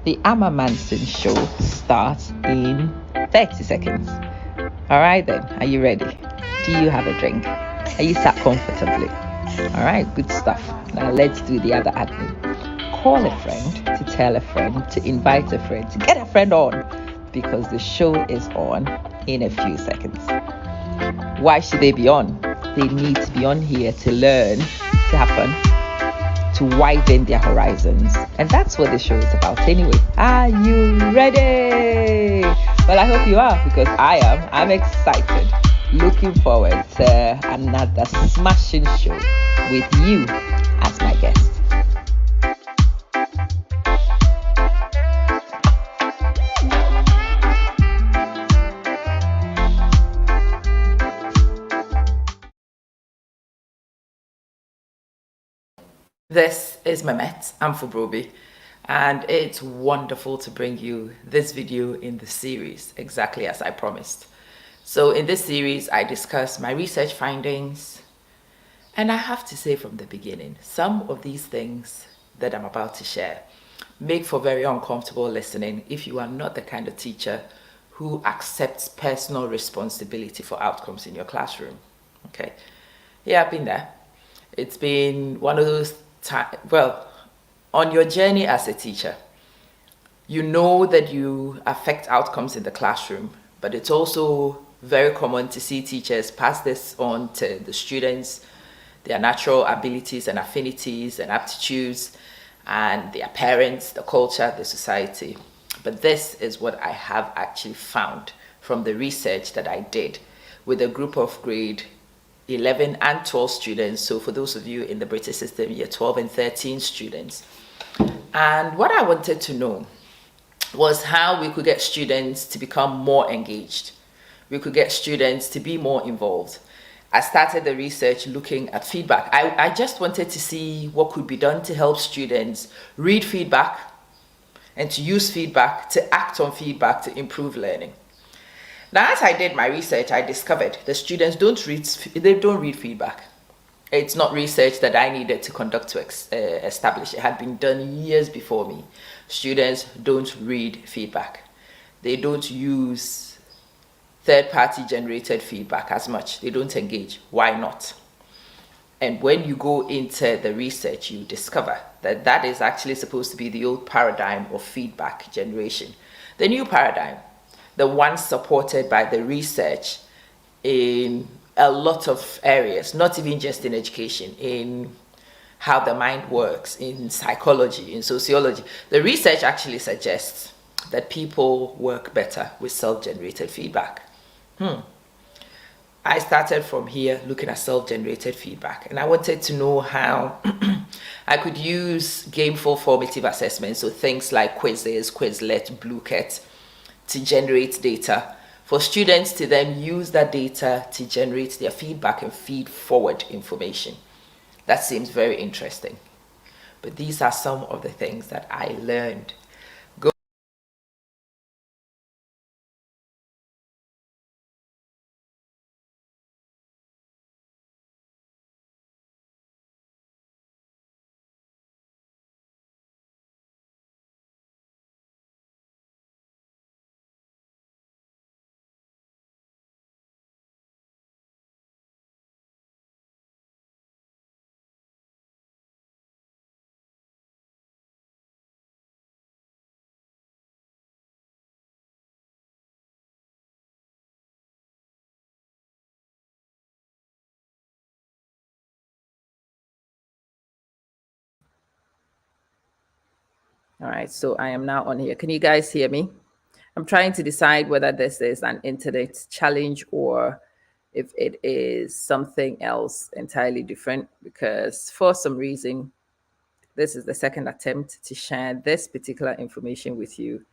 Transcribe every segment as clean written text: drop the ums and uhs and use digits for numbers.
The Amma Manson show starts in 30 seconds. All right, then. Are you ready? Do you have a drink? Are you sat comfortably? All right, good stuff. Now let's do the other admin. Call a friend, to tell a friend, to invite a friend, to get a friend on, because the show is on in a few seconds. Why should they be on? They need to be on here to learn, to have fun, to widen their horizons. And that's what the show is about anyway. Are you ready? Well, I hope you are, because I am. I'm excited. Looking forward to another smashing show with you as my guest. This is Mehmet Amfubrobi, and it's wonderful to bring you this video in the series, exactly as I promised. So in this series, I discuss my research findings, and I have to say from the beginning, some of these things that I'm about to share make for very uncomfortable listening if you are not the kind of teacher who accepts personal responsibility for outcomes in your classroom. Okay, yeah, I've been there. It's been one of those times, well, on your journey as a teacher, you know that you affect outcomes in the classroom, but it's also very common to see teachers pass this on to the students, their natural abilities and affinities and aptitudes, and their parents, the culture, the society. But this is what I have actually found from the research that I did with a group of grade 11 and 12 students. So for those of you in the British system, year 12 and 13 students. And what I wanted to know was how we could get students to become more engaged. We could get students to be more involved. I started the research looking at feedback. I just wanted to see what could be done to help students read feedback and to use feedback, to act on feedback, to improve learning. Now, as I did my research, I discovered the students don't read feedback. It's not research that I needed to conduct to establish. It had been done years before me. Students don't read feedback. They don't use third-party generated feedback as much. They don't engage. Why not? And when you go into the research, you discover that that is actually supposed to be the old paradigm of feedback generation. The new paradigm, the one supported by the research in a lot of areas, not even just in education, in how the mind works, in psychology, in sociology. The research actually suggests that people work better with self-generated feedback. I started from here looking at self-generated feedback, and I wanted to know how I could use gameful formative assessments, so things like quizzes, Quizlet, Blueket, to generate data for students to then use that data to generate their feedback and feed forward information. That seems very interesting. But these are some of the things that I learned. All right, so I am now on here. Can you guys hear me? I'm trying to decide whether this is an internet challenge or if it is something else entirely different, because for some reason, this is the second attempt to share this particular information with you,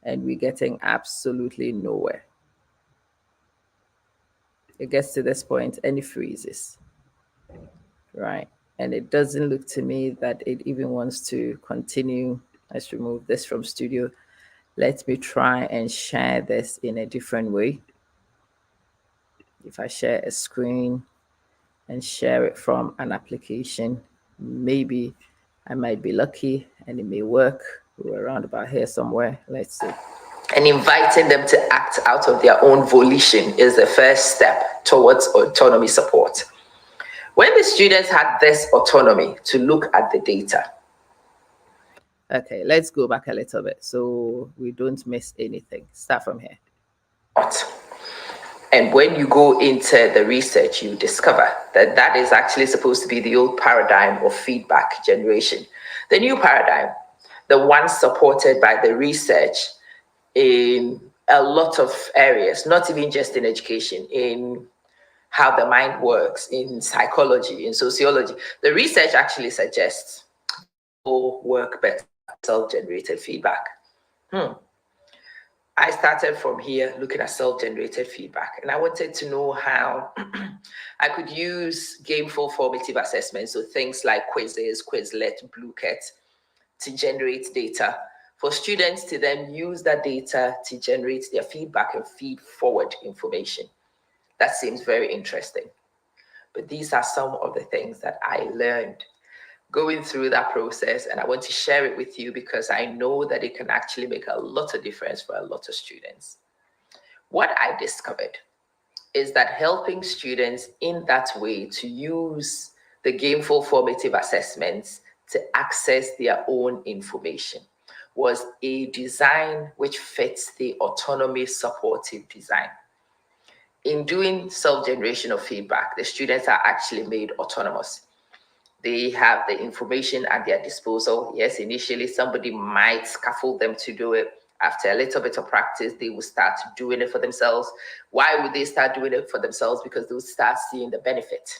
and we're getting absolutely nowhere. It gets to this point and it freezes, right? And it doesn't look to me that it even wants to continue. Let's remove this from studio. Let me try and share this in a different way. If I share a screen and share it from an application, maybe I might be lucky and it may work. We're around about here somewhere. Let's see. And inviting them to act out of their own volition is the first step towards autonomy support. When the students had this autonomy to look at the data. Okay, let's go back a little bit so we don't miss anything. Start from here. And when you go into the research, you discover that that is actually supposed to be the old paradigm of feedback generation. The new paradigm, the one supported by the research in a lot of areas, not even just in education, in how the mind works, in psychology, in sociology. The research actually suggests people work better self-generated feedback. I started from here looking at self-generated feedback, and I wanted to know how I could use gameful formative assessments, so things like quizzes, Quizlet, Blueket, to generate data for students to then use that data to generate their feedback and feed forward information. That seems very interesting. But these are some of the things that I learned going through that process, and I want to share it with you because I know that it can actually make a lot of difference for a lot of students. What I discovered is that helping students in that way to use the gameful formative assessments to access their own information was a design which fits the autonomy supportive design. In doing self-generation of feedback, the students are actually made autonomous. They have the information at their disposal. Yes, initially somebody might scaffold them to do it. After a little bit of practice, they will start doing it for themselves. Why would they start doing it for themselves? Because they will start seeing the benefit.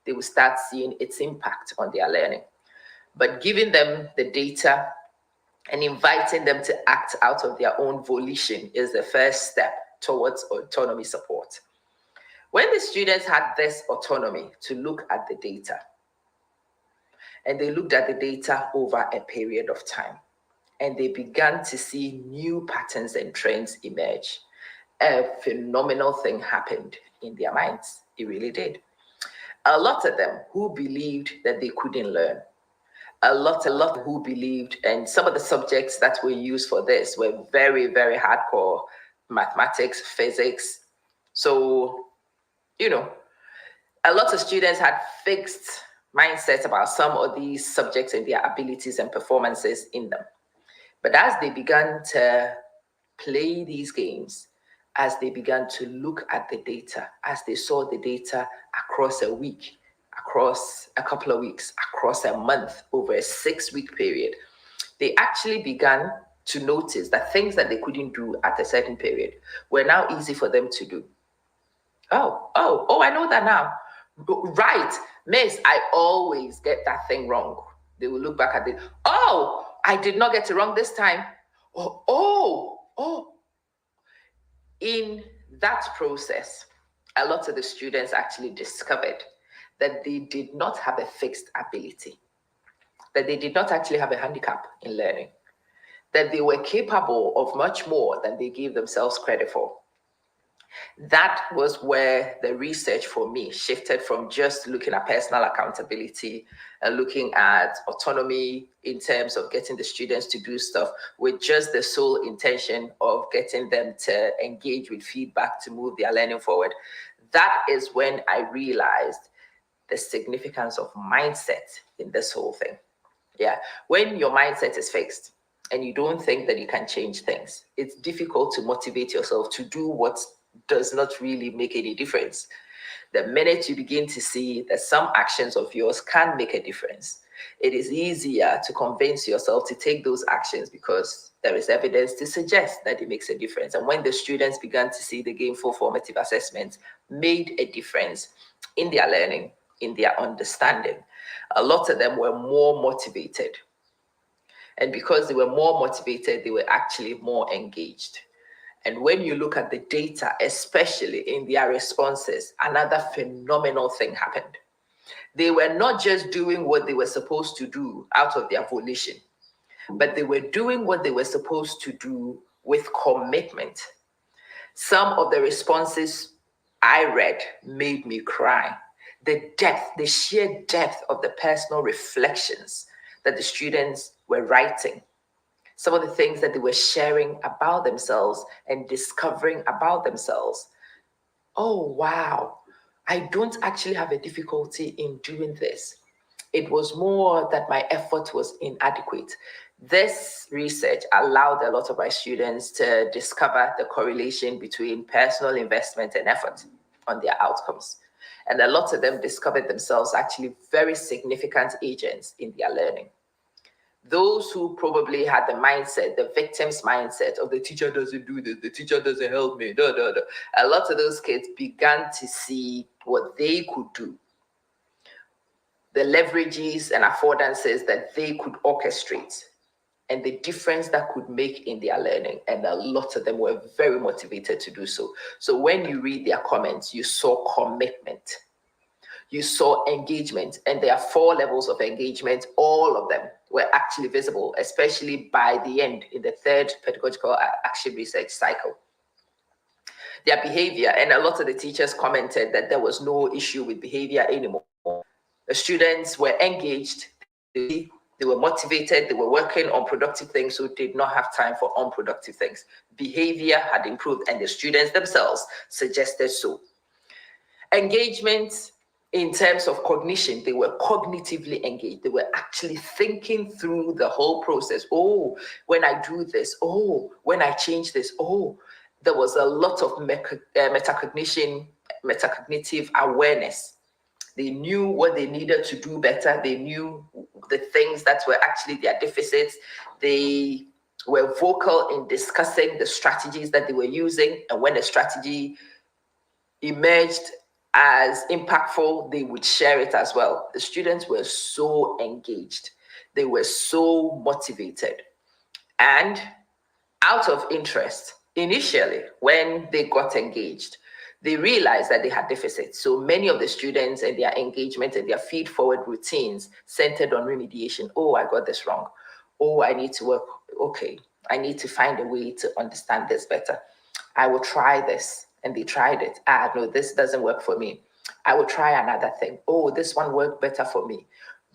They will start seeing its impact on their learning. But giving them the data and inviting them to act out of their own volition is the first step towards autonomy support. When the students had this autonomy to look at the data, and they looked at the data over a period of time, and they began to see new patterns and trends emerge, a phenomenal thing happened in their minds. It really did. A lot of them who believed that they couldn't learn, a lot who believed, and some of the subjects that were used for this were very, very hardcore: mathematics, physics. So, a lot of students had fixed mindsets about some of these subjects and their abilities and performances in them. But as they began to play these games, as they began to look at the data, as they saw the data across a week, across a couple of weeks, across a month, over a 6-week period, they actually began to notice that things that they couldn't do at a certain period were now easy for them to do. Oh, I know that now. Right, miss, I always get that thing wrong. They will look back at it. Oh, I did not get it wrong this time. Oh. In that process, a lot of the students actually discovered that they did not have a fixed ability, that they did not actually have a handicap in learning, that they were capable of much more than they gave themselves credit for. That was where the research for me shifted from just looking at personal accountability and looking at autonomy in terms of getting the students to do stuff with just the sole intention of getting them to engage with feedback to move their learning forward. That is when I realized the significance of mindset in this whole thing. Yeah, when your mindset is fixed and you don't think that you can change things, it's difficult to motivate yourself to do what does not really make any difference. The minute you begin to see that some actions of yours can make a difference, it is easier to convince yourself to take those actions because there is evidence to suggest that it makes a difference. And when the students began to see the gameful formative assessments made a difference in their learning, in their understanding, a lot of them were more motivated. And because they were more motivated, they were actually more engaged. And when you look at the data, especially in their responses, another phenomenal thing happened. They were not just doing what they were supposed to do out of their volition, but they were doing what they were supposed to do with commitment. Some of the responses I read made me cry. The depth, the sheer depth of the personal reflections that the students were writing some of the things that they were sharing about themselves and discovering about themselves. Oh, wow, I don't actually have a difficulty in doing this. It was more that my effort was inadequate. This research allowed a lot of my students to discover the correlation between personal investment and effort on their outcomes. And a lot of them discovered themselves actually very significant agents in their learning. Those who probably had the mindset, the victim's mindset of the teacher doesn't do this, the teacher doesn't help me, a lot of those kids began to see what they could do, the leverages and affordances that they could orchestrate, and the difference that could make in their learning. And a lot of them were very motivated to do so. So when you read their comments, you saw commitment, you saw engagement, and there are 4 levels of engagement. All of them were actually visible, especially by the end in the 3rd pedagogical action research cycle. Their behavior, and a lot of the teachers commented that there was no issue with behavior anymore. The students were engaged, they were motivated, they were working on productive things, so did not have time for unproductive things. Behavior had improved, and the students themselves suggested so. Engagement in terms of cognition, they were cognitively engaged. They were actually thinking through the whole process. Oh, when I do this, oh, when I change this, oh, there was a lot of metacognition, metacognitive awareness. They knew what they needed to do better. They knew the things that were actually their deficits. They were vocal in discussing the strategies that they were using. And when a strategy emerged as impactful, they would share it as well. The students were so engaged. They were so motivated. And out of interest, initially, when they got engaged, they realized that they had deficits. So many of the students and their engagement and their feed-forward routines centered on remediation. Oh, I got this wrong. Oh, I need to work. Okay, I need to find a way to understand this better. I will try this. And they tried it. No, this doesn't work for me. I will try another thing. Oh, this one worked better for me.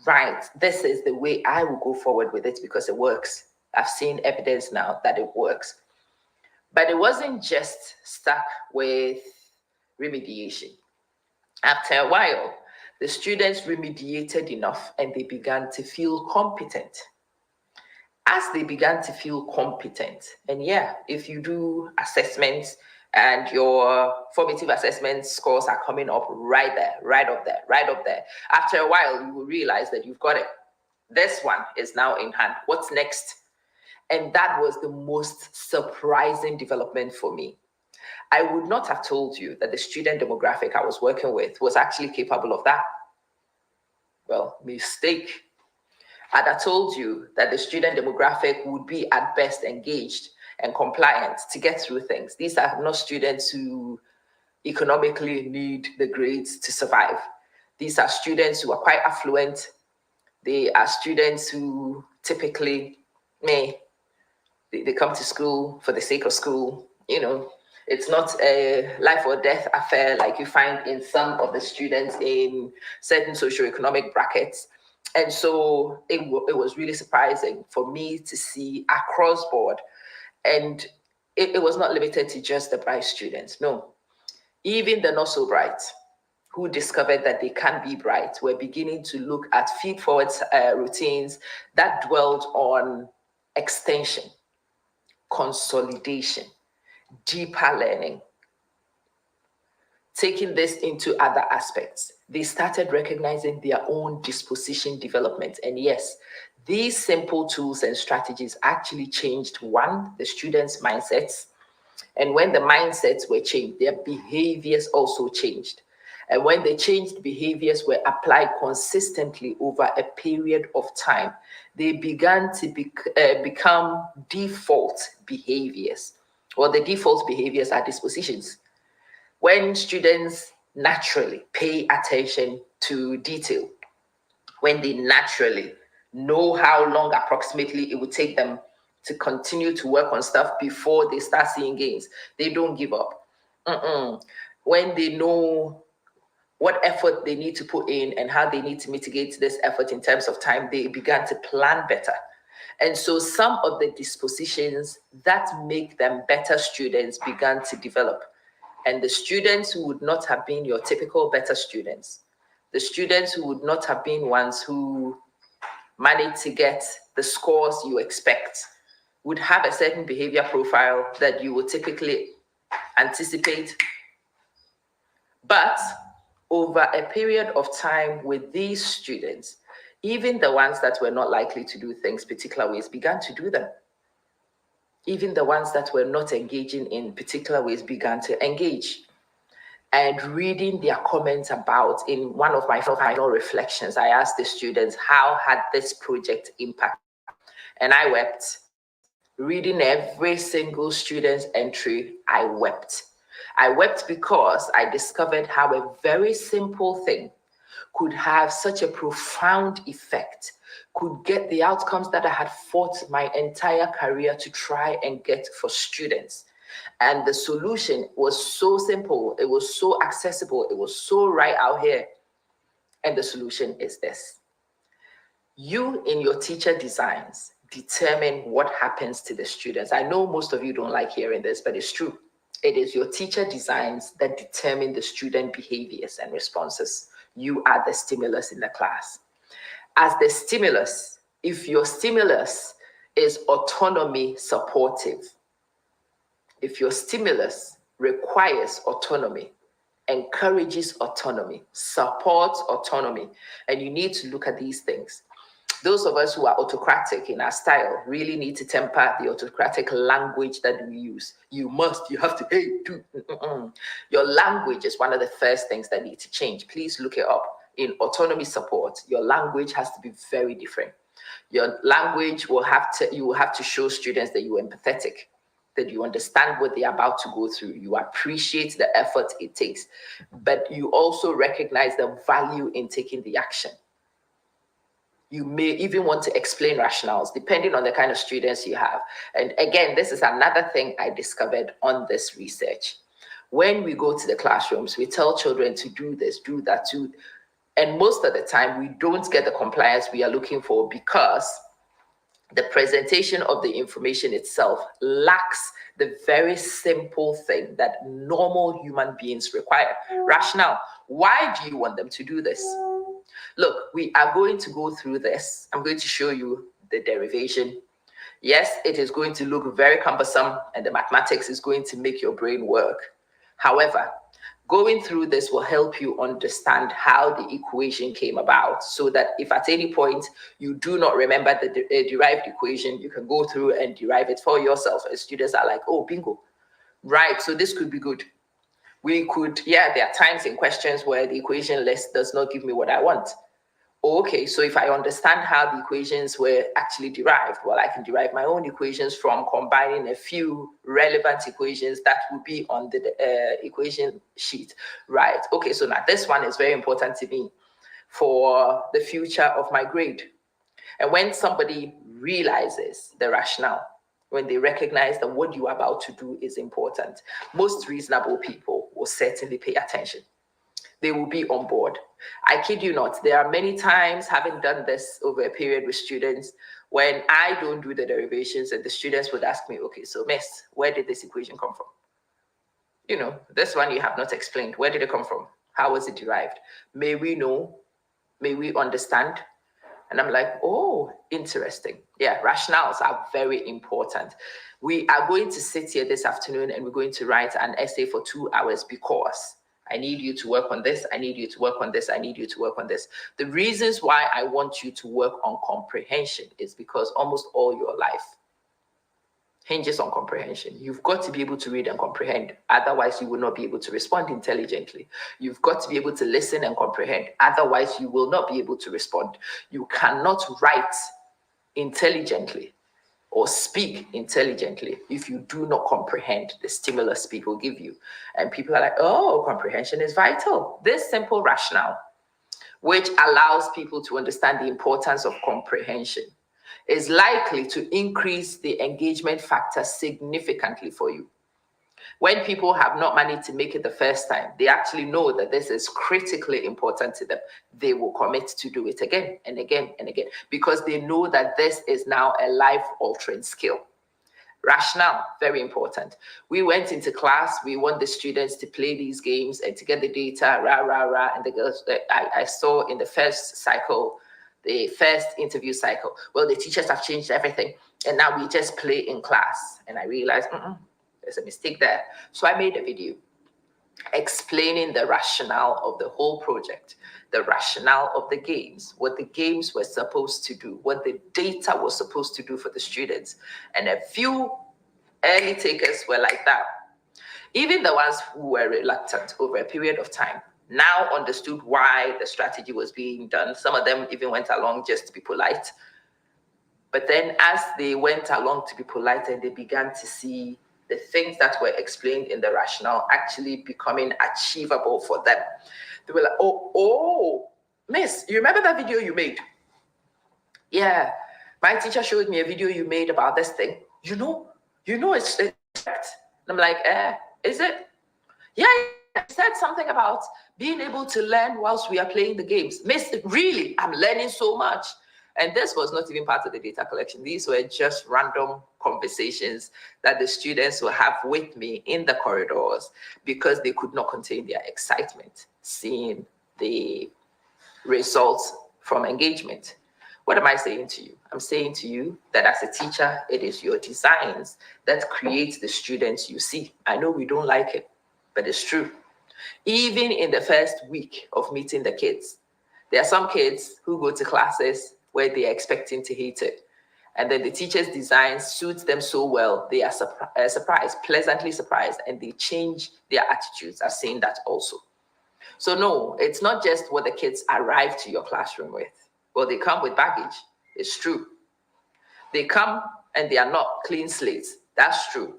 Right, this is the way I will go forward with it because it works. I've seen evidence now that it works. But it wasn't just stuck with remediation. After a while, the students remediated enough and they began to feel competent. As they began to feel competent, and yeah, if you do assessments and your formative assessment scores are coming up right there, right up there, right up there, after a while, you will realize that you've got it. This one is now in hand. What's next? And that was the most surprising development for me. I would not have told you that the student demographic I was working with was actually capable of that. Well, mistake. I'd have told you that the student demographic would be at best engaged and compliant to get through things. These are not students who economically need the grades to survive. These are students who are quite affluent. They are students who typically they come to school for the sake of school. You know, it's not a life or death affair like you find in some of the students in certain socioeconomic brackets. And so it was really surprising for me to see across board. And it was not limited to just the bright students. No, even the not so bright who discovered that they can be bright were beginning to look at feed-forward routines that dwelled on extension, consolidation, deeper learning. Taking this into other aspects, they started recognizing their own disposition development. And yes, these simple tools and strategies actually changed, one, the students' mindsets. And when the mindsets were changed, their behaviors also changed. And when the changed behaviors were applied consistently over a period of time, they began to become default behaviors. Well, the default behaviors are dispositions. When students naturally pay attention to detail, when they naturally know how long approximately it would take them to continue to work on stuff before they start seeing gains, they don't give up. When they know what effort they need to put in and how they need to mitigate this effort in terms of time, they began to plan better. And so some of the dispositions that make them better students began to develop. And the students who would not have been your typical better students, the students who would not have been ones who managed to get the scores you expect, would have a certain behavior profile that you would typically anticipate. But over a period of time with these students, even the ones that were not likely to do things particular ways began to do them. Even the ones that were not engaging in particular ways began to engage. And reading their comments about, in one of my final reflections, I asked the students, how had this project impact? And I wept. Reading every single student's entry, I wept. I wept because I discovered how a very simple thing could have such a profound effect, could get the outcomes that I had fought my entire career to try and get for students. And the solution was so simple, it was so accessible, it was so right out here. And the solution is this. You, in your teacher designs, determine what happens to the students. I know most of you don't like hearing this, but it's true. It is your teacher designs that determine the student behaviors and responses. You are the stimulus in the class. As the stimulus, if your stimulus is autonomy supportive, if your stimulus requires autonomy, encourages autonomy, supports autonomy, and you need to look at these things. Those of us who are autocratic in our style really need to temper the autocratic language that we use. You must, you have to, hey, do. Your language is one of the first things that need to change. Please look it up. In autonomy support, your language has to be very different. Your language will have to, you will have to show students that you are empathetic, that you understand what they're about to go through. You appreciate the effort it takes, but you also recognize the value in taking the action. You may even want to explain rationales depending on the kind of students you have. And again, this is another thing I discovered on this research. When we go to the classrooms, we tell children to do this, do that, too. And most of the time, we don't get the compliance we are looking for because the presentation of the information itself lacks the very simple thing that normal human beings require. Rationale. Why do you want them to do this? Look, we are going to go through this. I'm going to show you the derivation. Yes, it is going to look very cumbersome and the mathematics is going to make your brain work. However, going through this will help you understand how the equation came about so that if at any point you do not remember the derived equation, you can go through and derive it for yourself. And students are like, oh, bingo, right, so this could be good. We could, yeah, there are times in questions where the equation list does not give me what I want. Okay, so if I understand how the equations were actually derived, well, I can derive my own equations from combining a few relevant equations that would be on the equation sheet, right? Okay, so now this one is very important to me for the future of my grade. And when somebody realizes the rationale, when they recognize that what you are about to do is important, most reasonable people will certainly pay attention. They will be on board. I kid you not, there are many times, having done this over a period with students, when I don't do the derivations and the students would ask me, okay, so miss, where did this equation come from? You know, this one you have not explained. Where did it come from? How was it derived? May we know? May we understand? And I'm like, oh, interesting. Yeah, rationales are very important. We are going to sit here this afternoon and we're going to write an essay for 2 hours because I need you to work on this. I need you to work on this. I need you to work on this. The reasons why I want you to work on comprehension is because almost all your life hinges on comprehension. You've got to be able to read and comprehend. Otherwise, you will not be able to respond intelligently. You've got to be able to listen and comprehend. Otherwise, you will not be able to respond. You cannot write intelligently or speak intelligently if you do not comprehend the stimulus people give you. And people are like, oh, comprehension is vital. This simple rationale, which allows people to understand the importance of comprehension, is likely to increase the engagement factor significantly for you. When people have not managed to make it the first time, they actually know that this is critically important to them. They will commit to do it again and again and again because they know that this is now a life-altering skill. Rationale, very important. We went into class, we want the students to play these games and to get the data, rah, rah, rah. And the girls, I saw in the first cycle, the first interview cycle, well, the teachers have changed everything. And now we just play in class. And I realized, there's a mistake there. So I made a video explaining the rationale of the whole project, the rationale of the games, what the games were supposed to do, what the data was supposed to do for the students. And a few early takers were like that. Even the ones who were reluctant over a period of time now understood why the strategy was being done. Some of them even went along just to be polite. But then as they went along to be polite and they began to see the things that were explained in the rationale actually becoming achievable for them, they were like, oh, miss, you remember that video you made? Yeah, my teacher showed me a video you made about this thing. You know it's correct. I'm like, is it? Yeah, I said something about being able to learn whilst we are playing the games. Miss, really, I'm learning so much. And this was not even part of the data collection. These were just random conversations that the students will have with me in the corridors because they could not contain their excitement seeing the results from engagement. What am I saying to you? I'm saying to you that as a teacher, it is your designs that create the students you see. I know we don't like it, but it's true. Even in the first week of meeting the kids, there are some kids who go to classes where they are expecting to hate it. And then the teacher's design suits them so well, they are surprised, pleasantly surprised, and they change their attitudes. I've seen that also. So no, it's not just what the kids arrive to your classroom with. Well, they come with baggage. It's true. They come and they are not clean slates. That's true.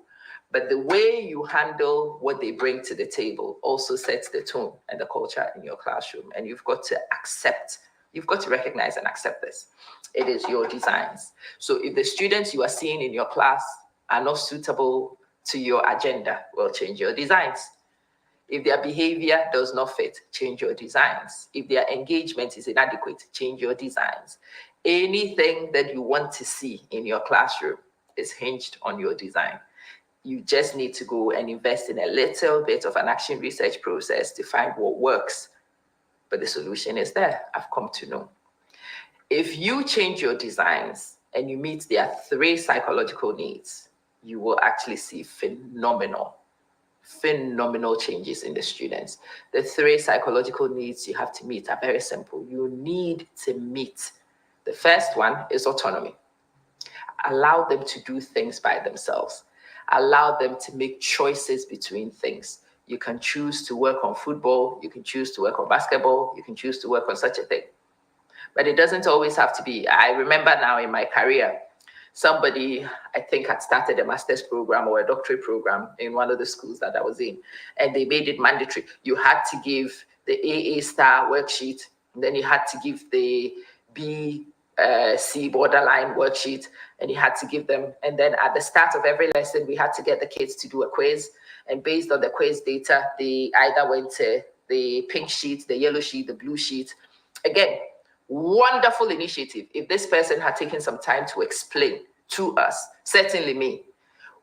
But the way you handle what they bring to the table also sets the tone and the culture in your classroom. And you've got to accept, you've got to recognize and accept this. It is your designs. So if the students you are seeing in your class are not suitable to your agenda, well, change your designs. If their behavior does not fit, change your designs. If their engagement is inadequate, change your designs. Anything that you want to see in your classroom is hinged on your design. You just need to go and invest in a little bit of an action research process to find what works. But the solution is there, I've come to know. If you change your designs and you meet their 3 psychological needs, you will actually see phenomenal changes in the students. The 3 psychological needs you have to meet are very simple. You need to meet. The first one is autonomy. Allow them to do things by themselves. Allow them to make choices between things. You can choose to work on football. You can choose to work on basketball. You can choose to work on such a thing. But it doesn't always have to be. I remember now in my career, somebody, I think, had started a master's program or a doctorate program in one of the schools that I was in, and they made it mandatory. You had to give the AA star worksheet, and then you had to give the B, C borderline worksheet, and you had to give them. And then at the start of every lesson, we had to get the kids to do a quiz. And based on the quiz data, they either went to the pink sheet, the yellow sheet, the blue sheet. Again, wonderful initiative. If this person had taken some time to explain to us, certainly me,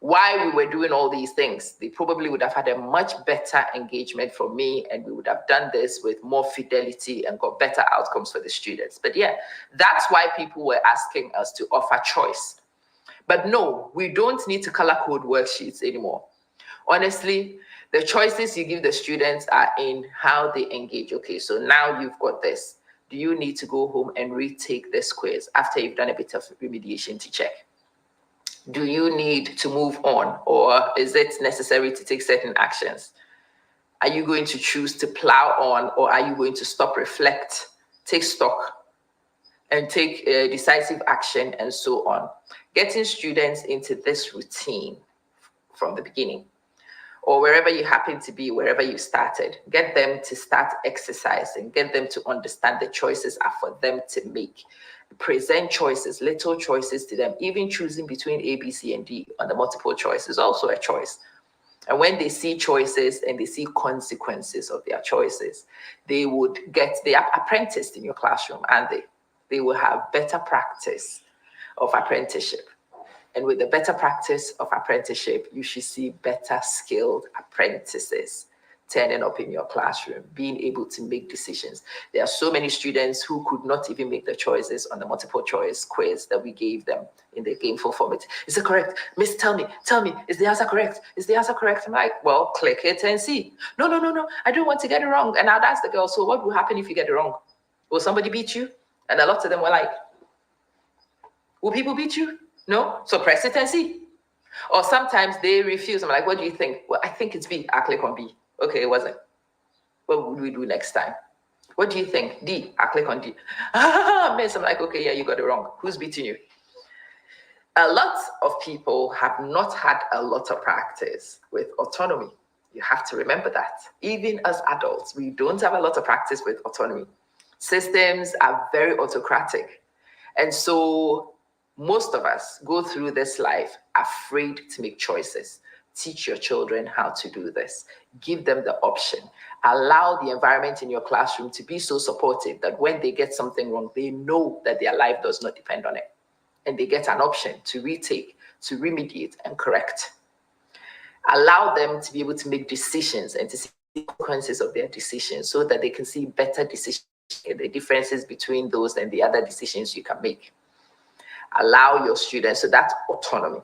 why we were doing all these things, they probably would have had a much better engagement from me, and we would have done this with more fidelity and got better outcomes for the students. But yeah, that's why people were asking us to offer choice. But no, we don't need to color code worksheets anymore. Honestly, the choices you give the students are in how they engage. Okay, so now you've got this. Do you need to go home and retake this quiz after you've done a bit of remediation to check? Do you need to move on, or is it necessary to take certain actions? Are you going to choose to plow on, or are you going to stop, reflect, take stock, and take decisive action, and so on? Getting students into this routine from the beginning, or wherever you happen to be, wherever you started, get them to start exercising, get them to understand the choices are for them to make. Present choices, little choices to them. Even choosing between A, B, C, and D on the multiple choice is also a choice. And when they see choices and they see consequences of their choices, they would get, they are apprenticed in your classroom, and they will have better practice of apprenticeship. And with the better practice of apprenticeship, you should see better skilled apprentices turning up in your classroom, being able to make decisions. There are so many students who could not even make the choices on the multiple choice quiz that we gave them in the gameful format. Is it correct? Miss, tell me, is the answer correct? Is the answer correct? I'm like, well, click it and see. No, I don't want to get it wrong. And I'd ask the girl, so what will happen if you get it wrong? Will somebody beat you? And a lot of them were like, will people beat you? No? So press it and see. Or sometimes they refuse. I'm like, what do you think? Well, I think it's B. I click on B. Okay, it wasn't. What would we do next time? What do you think? D. I click on D. Miss, I'm like, okay, yeah, you got it wrong. Who's beating you? A lot of people have not had a lot of practice with autonomy. You have to remember that. Even as adults, we don't have a lot of practice with autonomy. Systems are very autocratic. And so most of us go through this life afraid to make choices. Teach your children how to do this. Give them the option. Allow the environment in your classroom to be so supportive that when they get something wrong, they know that their life does not depend on it. And they get an option to retake, to remediate, and correct. Allow them to be able to make decisions and to see the consequences of their decisions so that they can see better decisions, the differences between those and the other decisions you can make. Allow your students, so that's autonomy,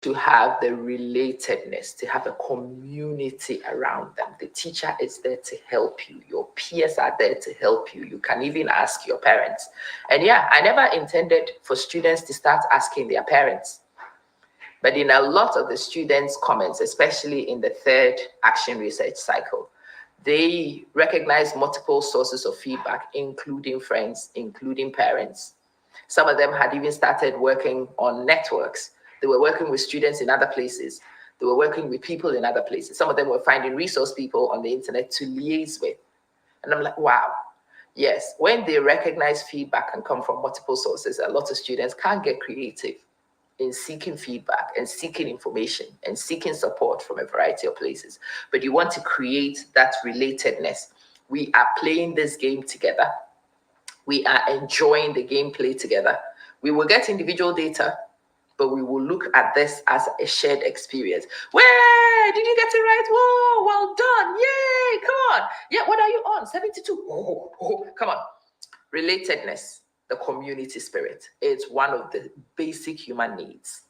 to have the relatedness, to have a community around them. The teacher is there to help you. Your peers are there to help you. You can even ask your parents. And yeah, I never intended for students to start asking their parents. But in a lot of the students' comments, especially in the third action research cycle, they recognize multiple sources of feedback, including friends, including parents. Some of them had even started working on networks. They were working with students in other places. They were working with people in other places. Some of them were finding resource people on the internet to liaise with. And I'm like, wow. Yes, when they recognize feedback and come from multiple sources, a lot of students can get creative in seeking feedback and seeking information and seeking support from a variety of places. But you want to create that relatedness. We are playing this game together. We are enjoying the gameplay together. We will get individual data, but we will look at this as a shared experience. Where did you get it right? Whoa, well done. Yay, come on. Yeah, what are you on? 72. Oh, come on. Relatedness, the community spirit. It's one of the basic human needs.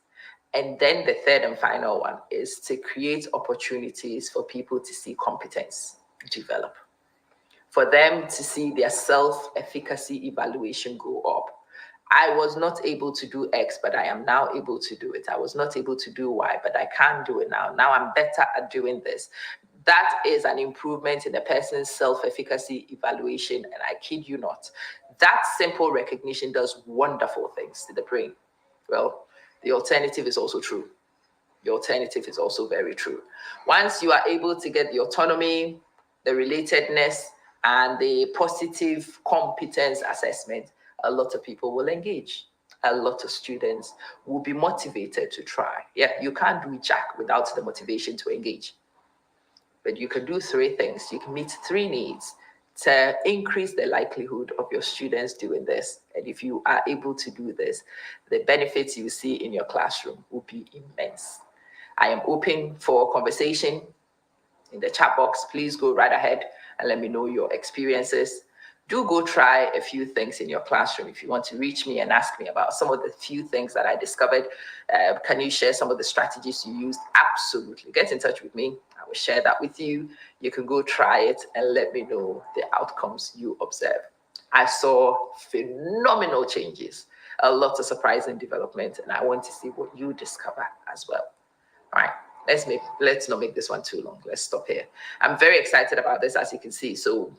And then the third and final one is to create opportunities for people to see competence develop, for them to see their self-efficacy evaluation go up. I was not able to do X, but I am now able to do it. I was not able to do Y, but I can do it now. Now I'm better at doing this. That is an improvement in the person's self-efficacy evaluation, and I kid you not. That simple recognition does wonderful things to the brain. Well, the alternative is also true. The alternative is also very true. Once you are able to get the autonomy, the relatedness, and the positive competence assessment, a lot of people will engage. A lot of students will be motivated to try. Yeah, you can't do jack without the motivation to engage. But you can do three things. You can meet three needs to increase the likelihood of your students doing this. And if you are able to do this, the benefits you see in your classroom will be immense. I am open for conversation in the chat box. Please go right ahead and let me know your experiences. Do go try a few things in your classroom. If you want to reach me and ask me about some of the few things that I discovered, can you share some of the strategies you used? Absolutely. Get in touch with me. I will share that with you. You can go try it and let me know the outcomes you observe. I saw phenomenal changes, a lot of surprising development, and I want to see what you discover as well. All right. Let's not make this one too long. Let's stop here. I'm very excited about this, as you can see. So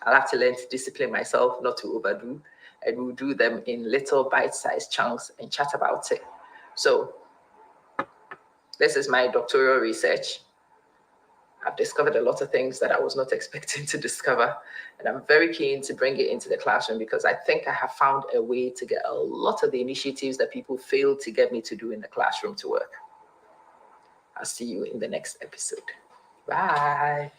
I'll have to learn to discipline myself not to overdo, and we'll do them in little bite-sized chunks and chat about it. So this is my doctoral research. I've discovered a lot of things that I was not expecting to discover, and I'm very keen to bring it into the classroom because I think I have found a way to get a lot of the initiatives that people failed to get me to do in the classroom to work. I'll see you in the next episode. Bye.